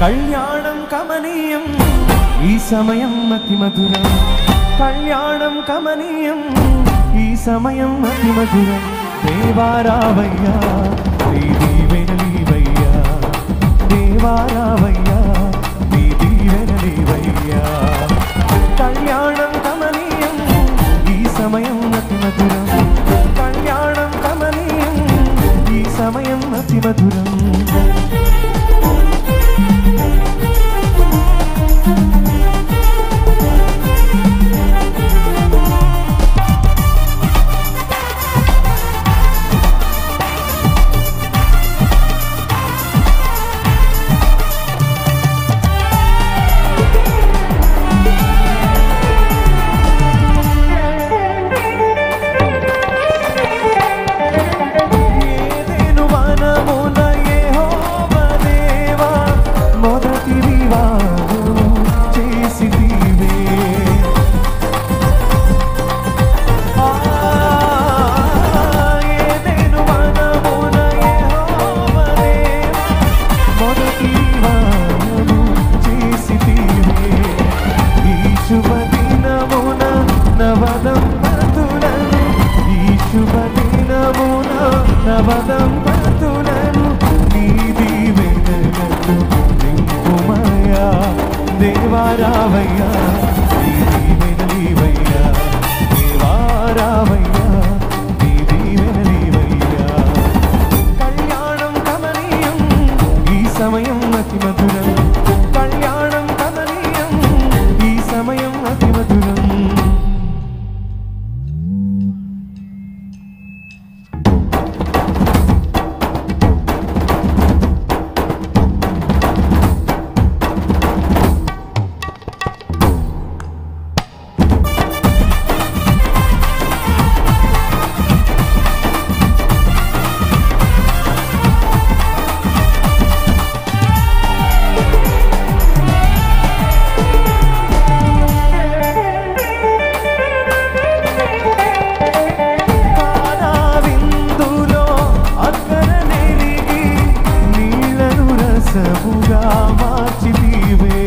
కళ్యాణం కమనీయం ఈ సమయం అతి మధురం కళ్యాణం కమనీయం ఈ సమయం అతి మధురం దేవారావయ్యా నీ దీవెనలీవయ్యా దేవారావయ్యా నీ దీవెనలీవయ్యా కళ్యాణం కమనీయం ఈ సమయం అతి మధురం కళ్యాణం కమనీయం ఈ సమయం అతి మధురం నవదంపతులను నీ దీవెనలతో నింపుమయ్యా దేవారావయ్యా నీ దీవెనలీవయ్యా దేవారావయ్యా నీ దీవెనలీవయ్యా కళ్యాణం కమనీయం ఈ సమయం అతి మధురం కళ్యాణం కమనీయం ఈ సమయం అతి మధురం మార్చితివే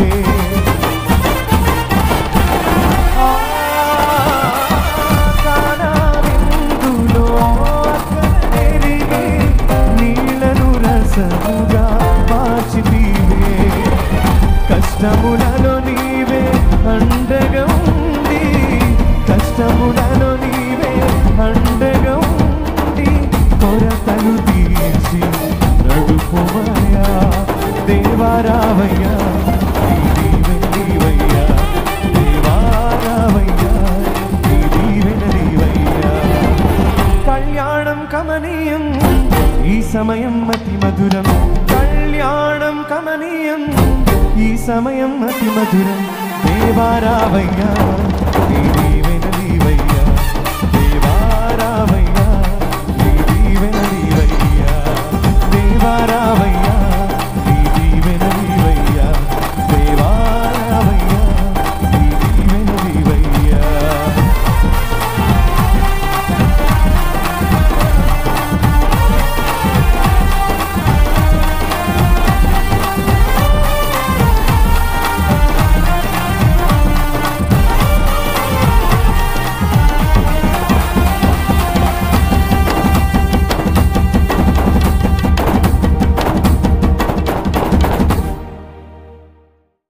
కానావిందులో నీళ్లను రసముగా మార్చితివే కష్టములలో నీవే అండగా ఉండి కష్టములలో నీవే అండగా ఉండి కొరతలు తీర్చి నడుపుమయ్యా దేవారావయ్యా నీ దీవెనలీవయ్యా దేవారావయ్యా నీ దీవెనలీవయ్యా కళ్యాణం కమనీయం ఈ సమయం అతి మధురం కళ్యాణం కమనీయం ఈ సమయం అతి మధురం దేవారావయ్యా